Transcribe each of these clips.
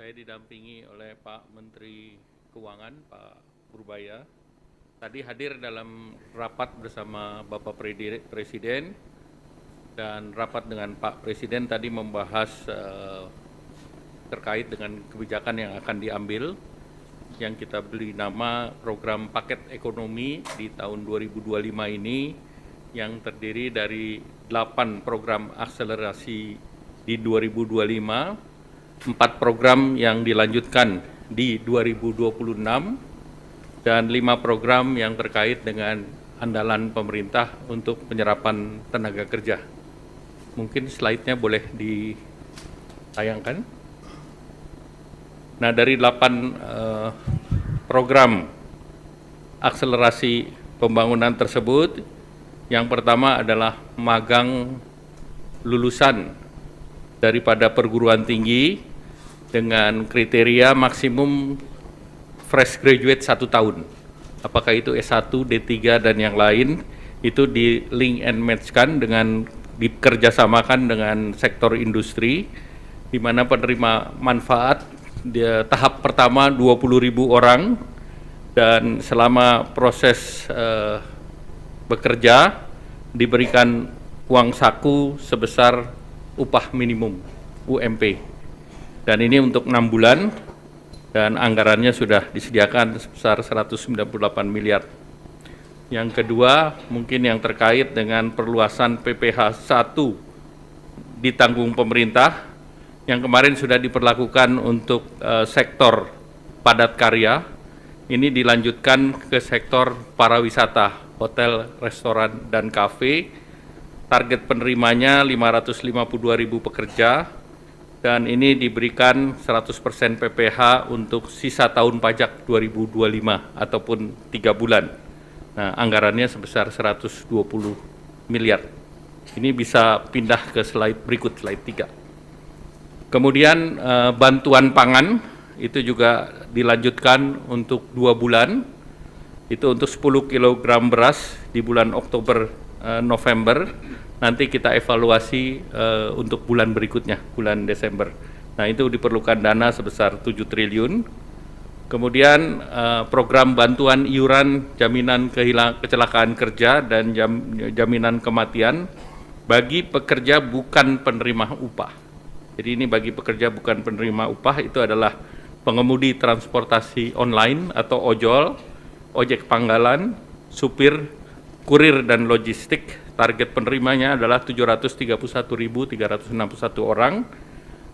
Saya didampingi oleh Pak Menteri Keuangan, Pak Purbaya. Tadi hadir dalam rapat bersama Bapak Presiden dan rapat dengan Pak Presiden tadi membahas terkait dengan kebijakan yang akan diambil yang kita beri nama program paket ekonomi di tahun 2025 ini yang terdiri dari 8 program akselerasi di 2025, 4 program yang dilanjutkan di 2026, dan 5 program yang terkait dengan andalan pemerintah untuk penyerapan tenaga kerja. Mungkin slide-nya boleh ditayangkan. Nah, dari 8 program akselerasi pembangunan tersebut, yang pertama adalah magang lulusan daripada perguruan tinggi dengan kriteria maksimum fresh graduate 1 tahun. Apakah itu S1, D3, dan yang lain, itu di link and match-kan dengan dikerjasamakan dengan sektor industri, di mana penerima manfaat tahap pertama 20.000 orang, dan selama proses bekerja diberikan uang saku sebesar upah minimum UMP. Dan ini untuk 6 bulan dan anggarannya sudah disediakan sebesar 198 miliar. Yang kedua, mungkin yang terkait dengan perluasan PPh 1 ditanggung pemerintah yang kemarin sudah diperlakukan untuk sektor padat karya, ini dilanjutkan ke sektor pariwisata, hotel, restoran, dan kafe. Target penerimanya 552.000 pekerja, dan ini diberikan 100% PPh untuk sisa tahun pajak 2025 ataupun 3 bulan. Nah, anggarannya sebesar 120 miliar. Ini bisa pindah ke slide berikut, slide 3. Kemudian bantuan pangan itu juga dilanjutkan untuk 2 bulan. Itu untuk 10 kg beras di bulan Oktober November. Nanti kita evaluasi untuk bulan berikutnya, bulan Desember. Nah, itu diperlukan dana sebesar 7 triliun. Kemudian program bantuan iuran jaminan kecelakaan kerja dan jaminan kematian bagi pekerja bukan penerima upah. Jadi ini bagi pekerja bukan penerima upah itu adalah pengemudi transportasi online atau ojol, ojek panggalan, supir, kurir, dan logistik. Target penerimanya adalah 731.361 orang,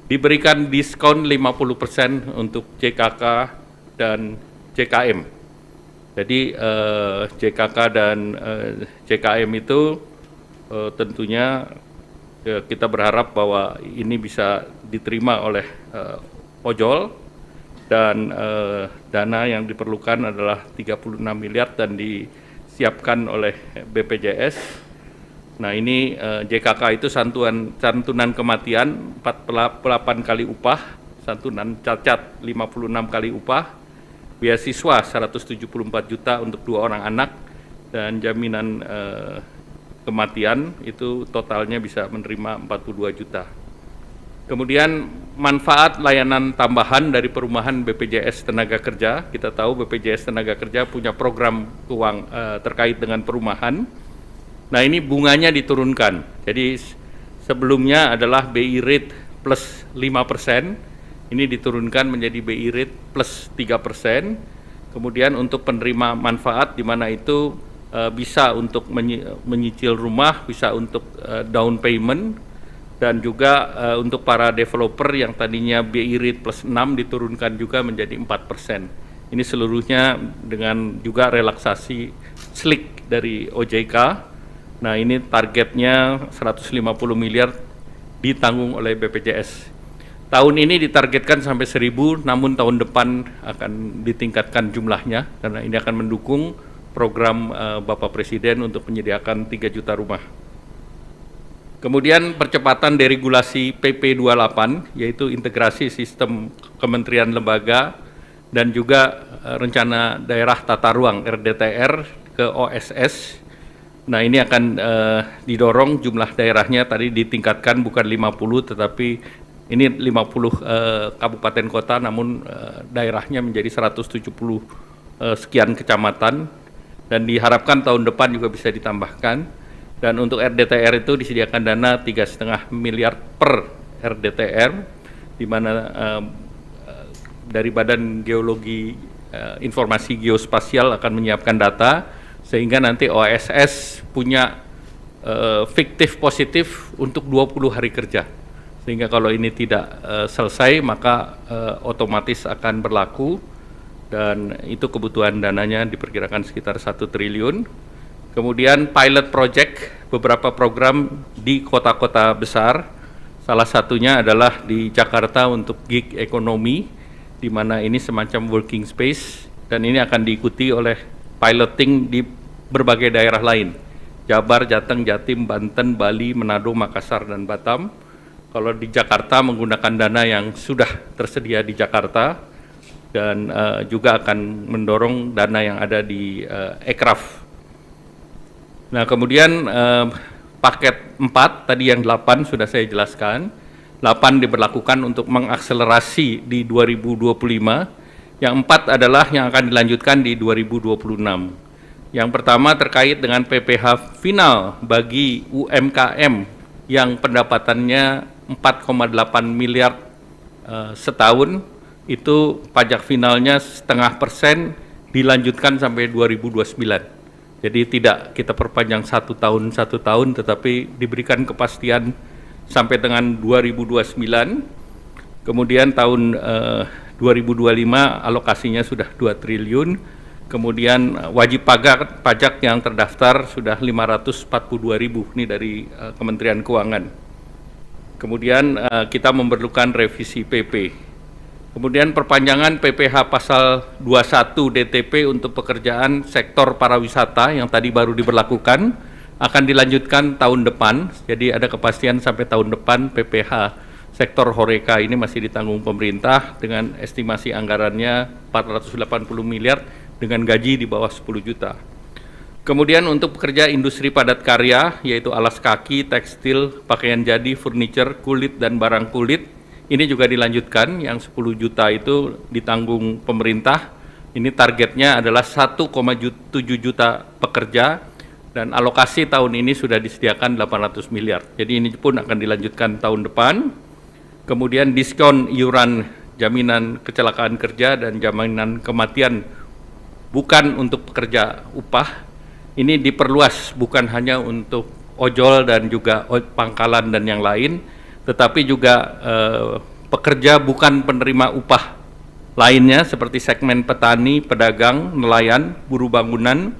diberikan diskon 50% untuk JKK dan JKM. Jadi JKK dan JKM itu tentunya kita berharap bahwa ini bisa diterima oleh ojol, dan dana yang diperlukan adalah 36 miliar dan disiapkan oleh BPJS. Nah, ini JKK itu santunan kematian 48 kali upah, santunan cacat 56 kali upah, beasiswa 174 juta untuk 2 orang anak, dan jaminan kematian itu totalnya bisa menerima 42 juta. Kemudian manfaat layanan tambahan dari perumahan BPJS Tenaga Kerja. Kita tahu BPJS Tenaga Kerja punya program terkait dengan perumahan. Nah, ini bunganya diturunkan. Jadi sebelumnya adalah BI rate plus 5%, ini diturunkan menjadi BI rate plus 3%. Kemudian untuk penerima manfaat di mana itu bisa untuk menyicil rumah, bisa untuk down payment, dan juga untuk para developer yang tadinya BI rate plus 6 diturunkan juga menjadi 4%. Ini seluruhnya dengan juga relaksasi SLIK dari OJK. Nah, ini targetnya 150 miliar ditanggung oleh BPJS. Tahun ini ditargetkan sampai 1.000, namun tahun depan akan ditingkatkan jumlahnya karena ini akan mendukung program Bapak Presiden untuk menyediakan 3 juta rumah. Kemudian percepatan deregulasi PP 28, yaitu integrasi sistem kementerian lembaga dan juga rencana daerah tata ruang RDTR ke OSS. Nah, ini akan didorong jumlah daerahnya tadi ditingkatkan bukan 50 tetapi Ini 50 kabupaten kota, namun daerahnya menjadi 170 sekian kecamatan, dan diharapkan tahun depan juga bisa ditambahkan. Dan untuk RDTR itu disediakan dana 3,5 miliar per RDTR, di mana dari Badan Geologi Informasi Geospasial akan menyiapkan data, sehingga nanti OSS punya fiktif positif untuk 20 hari kerja. Sehingga kalau ini tidak selesai, maka otomatis akan berlaku, dan itu kebutuhan dananya diperkirakan sekitar 1 triliun. Kemudian pilot project beberapa program di kota-kota besar, salah satunya adalah di Jakarta untuk gig ekonomi, di mana ini semacam working space, dan ini akan diikuti oleh piloting di berbagai daerah lain, Jabar, Jateng, Jatim, Banten, Bali, Manado, Makassar, dan Batam. Kalau di Jakarta menggunakan dana yang sudah tersedia di Jakarta, dan juga akan mendorong dana yang ada di Ekraf. Nah, kemudian paket 4, tadi yang 8 sudah saya jelaskan. 8 diberlakukan untuk mengakselerasi di 2025, yang 4 adalah yang akan dilanjutkan di 2026. Yang pertama terkait dengan PPh final bagi UMKM yang pendapatannya 4,8 miliar setahun, itu pajak finalnya 0,5% dilanjutkan sampai 2029. Jadi tidak kita perpanjang satu tahun, tetapi diberikan kepastian sampai dengan 2029. Kemudian tahun 2025 alokasinya sudah 2 triliun. Kemudian wajib pajak yang terdaftar sudah 542.000, ini dari Kementerian Keuangan. Kemudian kita memerlukan revisi PP. Kemudian perpanjangan PPh pasal 21 DTP untuk pekerjaan sektor pariwisata yang tadi baru diberlakukan akan dilanjutkan tahun depan. Jadi ada kepastian sampai tahun depan PPh sektor Horeca ini masih ditanggung pemerintah dengan estimasi anggarannya 480 miliar dengan gaji di bawah 10 juta. Kemudian untuk pekerja industri padat karya, yaitu alas kaki, tekstil, pakaian jadi, furniture, kulit, dan barang kulit, ini juga dilanjutkan, yang 10 juta itu ditanggung pemerintah. Ini targetnya adalah 1,7 juta pekerja, dan alokasi tahun ini sudah disediakan 800 miliar. Jadi ini pun akan dilanjutkan tahun depan. Kemudian diskon iuran jaminan kecelakaan kerja dan jaminan kematian bukan untuk pekerja upah, ini diperluas bukan hanya untuk ojol dan juga pangkalan dan yang lain, tetapi juga pekerja bukan penerima upah lainnya seperti segmen petani, pedagang, nelayan, buruh bangunan,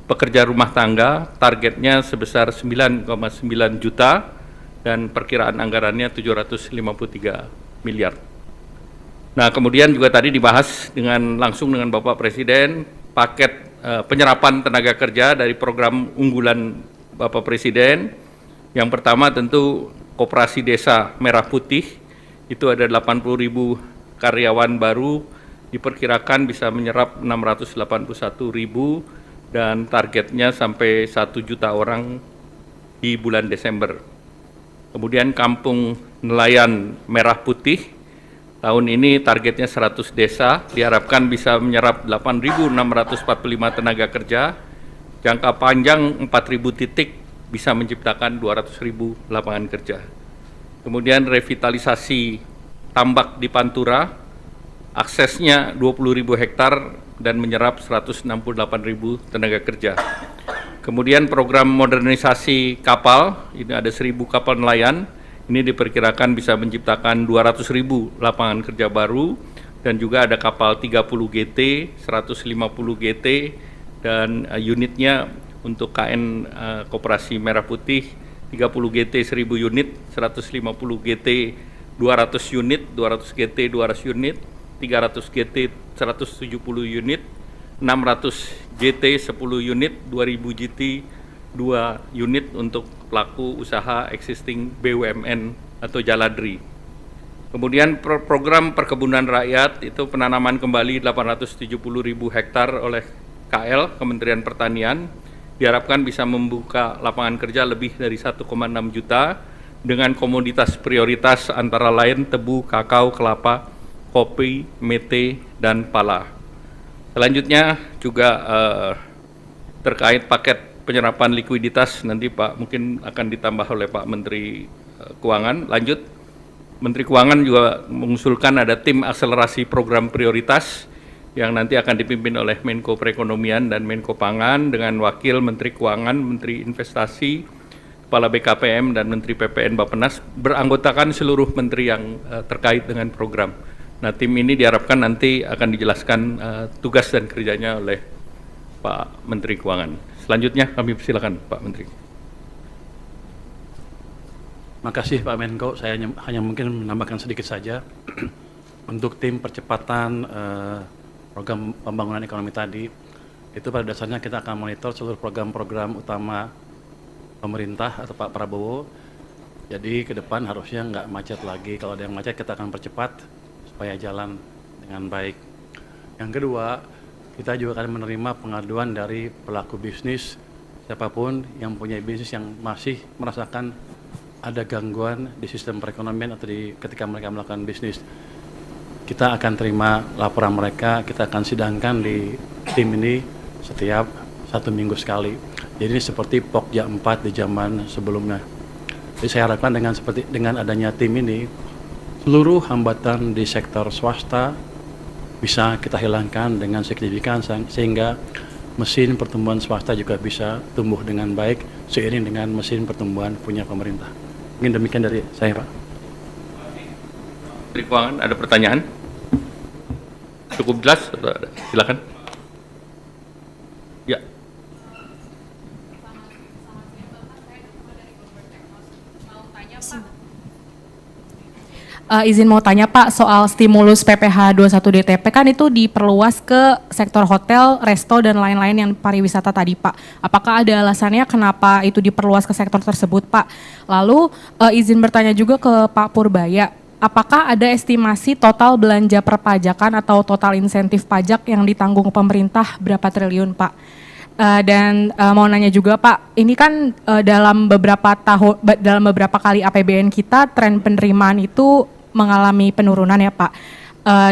pekerja rumah tangga, targetnya sebesar 9,9 juta dan perkiraan anggarannya 753 miliar. Nah, kemudian juga tadi dibahas langsung dengan Bapak Presiden paket penyerapan tenaga kerja dari program unggulan Bapak Presiden. Yang pertama tentu Koperasi Desa Merah Putih, itu ada 80.000 karyawan baru, diperkirakan bisa menyerap 681.000 dan targetnya sampai 1 juta orang di bulan Desember. Kemudian Kampung Nelayan Merah Putih, tahun ini targetnya 100 desa, diharapkan bisa menyerap 8.645 tenaga kerja, jangka panjang 4.000 titik bisa menciptakan 200.000 lapangan kerja. Kemudian revitalisasi tambak di Pantura, aksesnya 20.000 hektar dan menyerap 168.000 tenaga kerja. Kemudian program modernisasi kapal, ini ada 1.000 kapal nelayan, ini diperkirakan bisa menciptakan 200.000 lapangan kerja baru, dan juga ada kapal 30 GT, 150 GT, dan unitnya untuk KN Koperasi Merah Putih 30 GT 1.000 unit, 150 GT 200 unit, 200 GT 200 unit, 300 GT 170 unit, 600 GT 10 unit, 2.000 GT 2 unit untuk pelaku usaha existing BUMN atau Jaladri. Kemudian program perkebunan rakyat itu penanaman kembali 870.000 hektar oleh KL, Kementerian Pertanian, diharapkan bisa membuka lapangan kerja lebih dari 1,6 juta dengan komoditas prioritas antara lain tebu, kakao, kelapa, kopi, mete, dan pala. Selanjutnya juga terkait paket penyerapan likuiditas, nanti Pak mungkin akan ditambah oleh Pak Menteri Keuangan. Lanjut, Menteri Keuangan juga mengusulkan ada tim akselerasi program prioritas yang nanti akan dipimpin oleh Menko Perekonomian dan Menko Pangan dengan Wakil Menteri Keuangan, Menteri Investasi, Kepala BKPM, dan Menteri PPN Bappenas, beranggotakan seluruh menteri yang terkait dengan program. Nah, tim ini diharapkan nanti akan dijelaskan tugas dan kerjanya oleh Pak Menteri Keuangan. Selanjutnya kami persilakan Pak Menteri. Terima kasih Pak Menko, saya hanya mungkin menambahkan sedikit saja untuk tim percepatan program pembangunan ekonomi tadi, itu pada dasarnya kita akan monitor seluruh program-program utama pemerintah atau Pak Prabowo. Jadi ke depan harusnya nggak macet lagi. Kalau ada yang macet kita akan percepat supaya jalan dengan baik. Yang kedua, kita juga akan menerima pengaduan dari pelaku bisnis, siapapun yang punya bisnis yang masih merasakan ada gangguan di sistem perekonomian atau ketika mereka melakukan bisnis. Kita akan terima laporan mereka, kita akan sidangkan di tim ini setiap 1 minggu sekali. Jadi ini seperti Pokja 4 di zaman sebelumnya. Jadi saya harapkan dengan adanya tim ini, seluruh hambatan di sektor swasta bisa kita hilangkan dengan signifikan sehingga mesin pertumbuhan swasta juga bisa tumbuh dengan baik seiring dengan mesin pertumbuhan punya pemerintah. Mungkin demikian dari saya, Pak. Menteri Keuangan, ada pertanyaan? Cukup jelas? Silakan. Ya. Izin mau tanya Pak soal stimulus PPh 21 DTP, kan itu diperluas ke sektor hotel, resto, dan lain-lain yang pariwisata tadi Pak. Apakah ada alasannya kenapa itu diperluas ke sektor tersebut Pak? Lalu izin bertanya juga ke Pak Purbaya, apakah ada estimasi total belanja perpajakan atau total insentif pajak yang ditanggung pemerintah berapa triliun Pak? Dan mau nanya juga Pak, ini kan dalam beberapa kali APBN kita tren penerimaan itu mengalami penurunan ya Pak.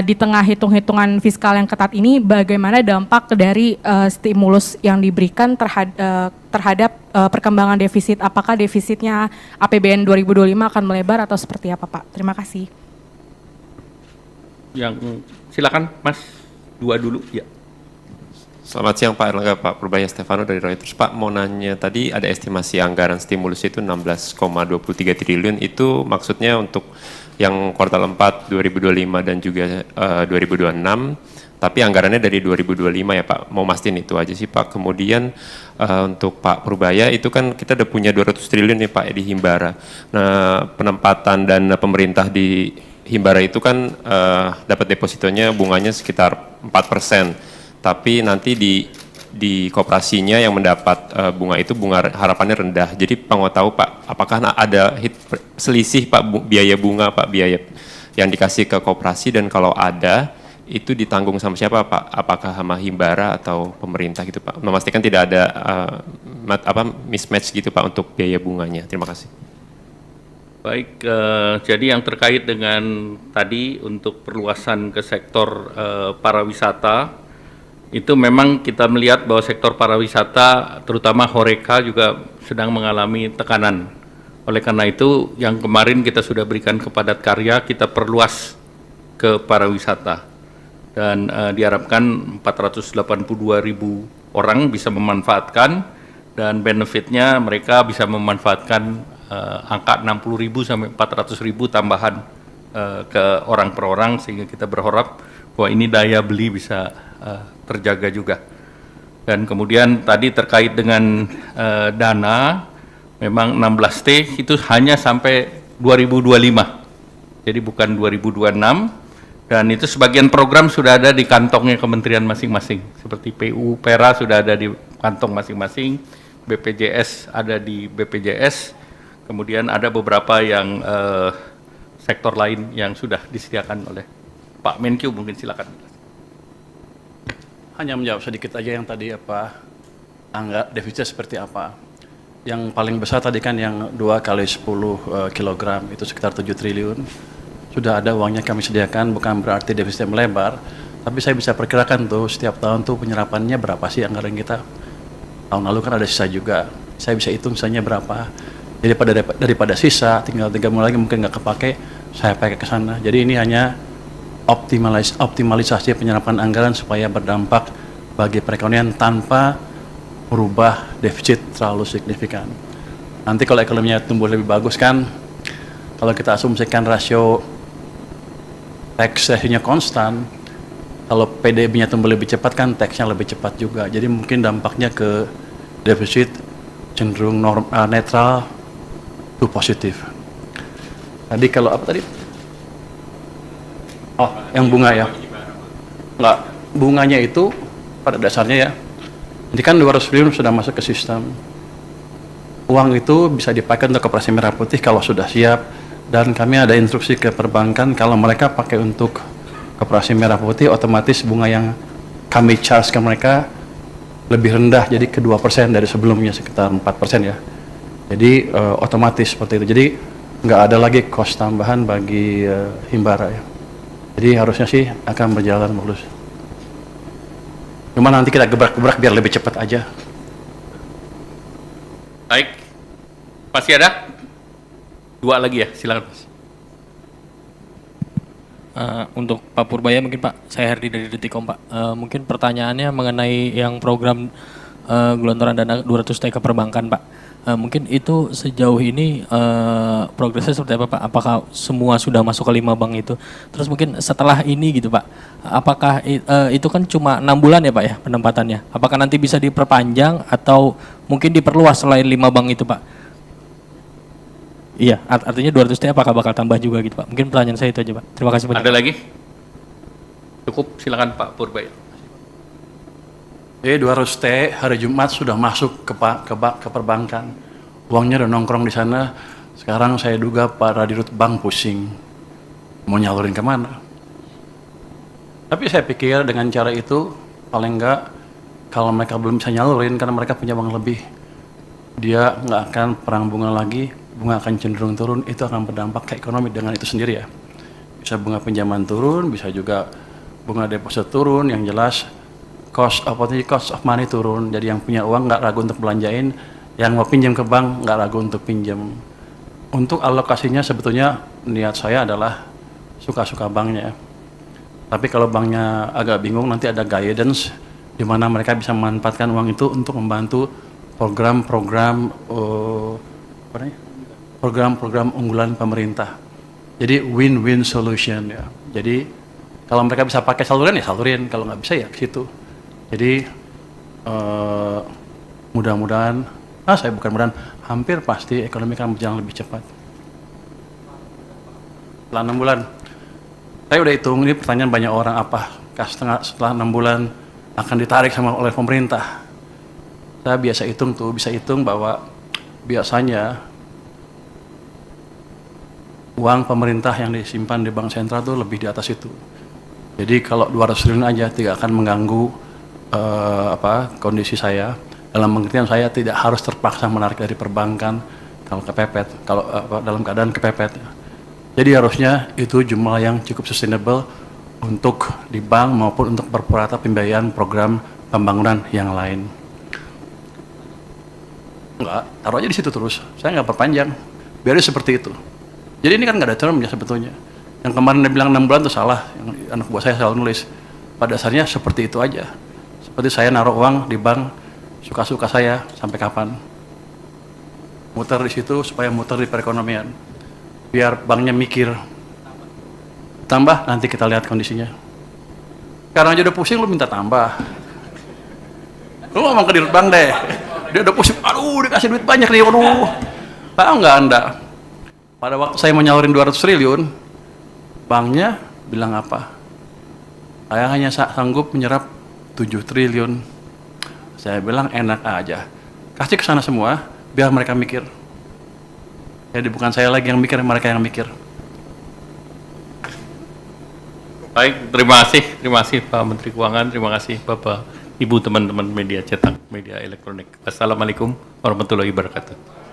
Di tengah hitung-hitungan fiskal yang ketat ini, bagaimana dampak dari stimulus yang diberikan terhadap perkembangan defisit? Apakah defisitnya APBN 2025 akan melebar atau seperti apa Pak? Terima kasih. Yang silakan Mas, dua dulu ya. Selamat siang Pak Erlangga, Pak Purbaya Stefano dari Reuters. Pak, mau nanya tadi ada estimasi anggaran stimulus itu 16,23 triliun, itu maksudnya untuk yang kuartal 4 2025 dan juga 2026, tapi anggarannya dari 2025 ya Pak, mau mastiin itu aja sih Pak. Kemudian untuk Pak Purbaya itu kan kita udah punya 200 triliun nih Pak di Himbara. Nah, penempatan dana pemerintah di Himbara itu kan dapat depositonya bunganya sekitar 4%. Tapi nanti di koperasinya yang mendapat bunga itu bunga harapannya rendah. Jadi Pak mau tahu Pak, apakah ada selisih Pak biaya bunga Pak, biaya yang dikasih ke koperasi, dan kalau ada itu ditanggung sama siapa Pak? Apakah sama Himbara atau pemerintah gitu Pak? Memastikan tidak ada mismatch gitu Pak untuk biaya bunganya. Terima kasih. Baik, jadi yang terkait dengan tadi untuk perluasan ke sektor pariwisata, itu memang kita melihat bahwa sektor pariwisata terutama Horeca juga sedang mengalami tekanan. Oleh karena itu yang kemarin kita sudah berikan ke Padat Karya, kita perluas ke pariwisata dan diharapkan 482.000 orang bisa memanfaatkan, dan benefitnya mereka bisa memanfaatkan angka 60.000 sampai 400.000 tambahan ke orang per orang, sehingga kita berharap bahwa ini daya beli bisa terjaga juga. Dan kemudian tadi terkait dengan dana, memang 16T itu hanya sampai 2025, jadi bukan 2026, dan itu sebagian program sudah ada di kantongnya kementerian masing-masing, seperti PU, PERA sudah ada di kantong masing-masing, BPJS ada di BPJS, kemudian ada beberapa yang sektor lain yang sudah disediakan oleh Pak Menkyu. Mungkin silakan. Hanya menjawab sedikit aja yang tadi defisit seperti apa. yang paling besar tadi kan yang 2 kali 10 kilogram itu sekitar 7 triliun. Sudah ada uangnya kami sediakan, bukan berarti defisitnya melebar, tapi saya bisa perkirakan tuh setiap tahun tuh penyerapannya berapa sih anggaran kita. Tahun lalu kan ada sisa juga, saya bisa hitung sisanya berapa. Jadi daripada sisa, tinggal 3 bulan lagi mungkin nggak kepake, saya pakai ke sana. Jadi ini hanya optimalisasi penyerapan anggaran supaya berdampak bagi perekonomian tanpa merubah defisit terlalu signifikan. Nanti kalau ekonominya tumbuh lebih bagus kan, kalau kita asumsikan rasio tax ratio-nya konstan, kalau PDB-nya tumbuh lebih cepat kan tax-nya lebih cepat juga. Jadi mungkin dampaknya ke defisit cenderung netral to positif. Tadi kalau apa tadi? Oh, yang bunga ya? Enggak, bunganya itu pada dasarnya ya, ini kan 200 triliun sudah masuk ke sistem. Uang itu bisa dipakai untuk Koperasi Merah Putih kalau sudah siap, dan kami ada instruksi ke perbankan kalau mereka pakai untuk Koperasi Merah Putih, otomatis bunga yang kami charge ke mereka lebih rendah, jadi ke 2% dari sebelumnya, sekitar 4% ya. Jadi otomatis seperti itu. Jadi nggak ada lagi cost tambahan bagi Himbara ya. Jadi harusnya sih akan berjalan mulus. Cuma nanti kita gebrak-gebrak biar lebih cepat aja. Baik, masih ada? 2 lagi ya, silakan Mas. Untuk Pak Purbaya mungkin Pak, saya Herdi dari Detikom Pak. Mungkin pertanyaannya mengenai yang program gelontoran dana 200 TK perbankan Pak. Mungkin itu sejauh ini progresnya seperti apa Pak? Apakah semua sudah masuk ke 5 bank itu? Terus mungkin setelah ini gitu Pak, apakah itu kan cuma 6 bulan ya Pak ya penempatannya? Apakah nanti bisa diperpanjang atau mungkin diperluas selain 5 bank itu Pak? Iya, artinya 200 T apakah bakal tambah juga gitu Pak? Mungkin pertanyaan saya itu aja Pak. Terima kasih banyak. Ada lagi? Cukup, silakan Pak Purbaya. Jadi 200 T hari Jumat sudah masuk ke perbankan. Uangnya udah nongkrong di sana. Sekarang saya duga para dirut bank pusing. Mau nyalurin kemana? Tapi saya pikir dengan cara itu, paling enggak kalau mereka belum bisa nyalurin karena mereka punya uang lebih, dia nggak akan perang bunga lagi, bunga akan cenderung turun, itu akan berdampak ke ekonomi dengan itu sendiri ya. Bisa bunga pinjaman turun, bisa juga bunga deposit turun, yang jelas cost of money turun, jadi yang punya uang nggak ragu untuk belanjain, yang mau pinjam ke bank nggak ragu untuk pinjam. Untuk alokasinya sebetulnya niat saya adalah suka-suka banknya. Tapi kalau banknya agak bingung, nanti ada guidance di mana mereka bisa memanfaatkan uang itu untuk membantu program-program unggulan pemerintah. Jadi win-win solution ya. Jadi kalau mereka bisa pakai saluran ya salurin, kalau nggak bisa ya ke situ. Jadi mudah-mudahan, hampir pasti ekonomi akan berjalan lebih cepat. Setelah 6 bulan, saya udah hitung, ini pertanyaan banyak orang, apakah setelah 6 bulan akan ditarik oleh pemerintah. Saya bisa hitung bahwa biasanya uang pemerintah yang disimpan di bank sentral itu lebih di atas itu. Jadi kalau 200 triliun aja tidak akan mengganggu kondisi saya. Dalam pengertian saya tidak harus terpaksa menarik dari perbankan dalam keadaan kepepet. Jadi harusnya itu jumlah yang cukup sustainable untuk di bank maupun untuk perpurata pembiayaan program pembangunan yang lain. Enggak, taruh aja di situ terus. Saya nggak perpanjang. Biar seperti itu. Jadi ini kan nggak ada termnya sebetulnya. Yang kemarin dia bilang 6 bulan itu salah. Yang anak buah saya selalu nulis. Pada dasarnya seperti itu aja. Seperti saya naruh uang di bank, suka-suka saya sampai kapan. Muter di situ supaya muter di perekonomian. Biar banknya mikir. Tambah, nanti kita lihat kondisinya. Sekarang aja udah pusing, lu minta tambah. Lu ngomong ke dirut bank deh. Dia udah pusing, aduh dikasih duit banyak nih, aduh. Tahu nggak Anda? Pada waktu saya mau nyalurin 200 triliun, banknya bilang apa? Saya hanya sanggup menyerap 7 triliun. Saya bilang enak aja. Kasih ke sana semua, biar mereka mikir. Jadi bukan saya lagi yang mikir, mereka yang mikir. Baik, terima kasih Pak Menteri Keuangan, terima kasih Bapak Ibu teman-teman media cetak, media elektronik. Assalamualaikum warahmatullahi wabarakatuh.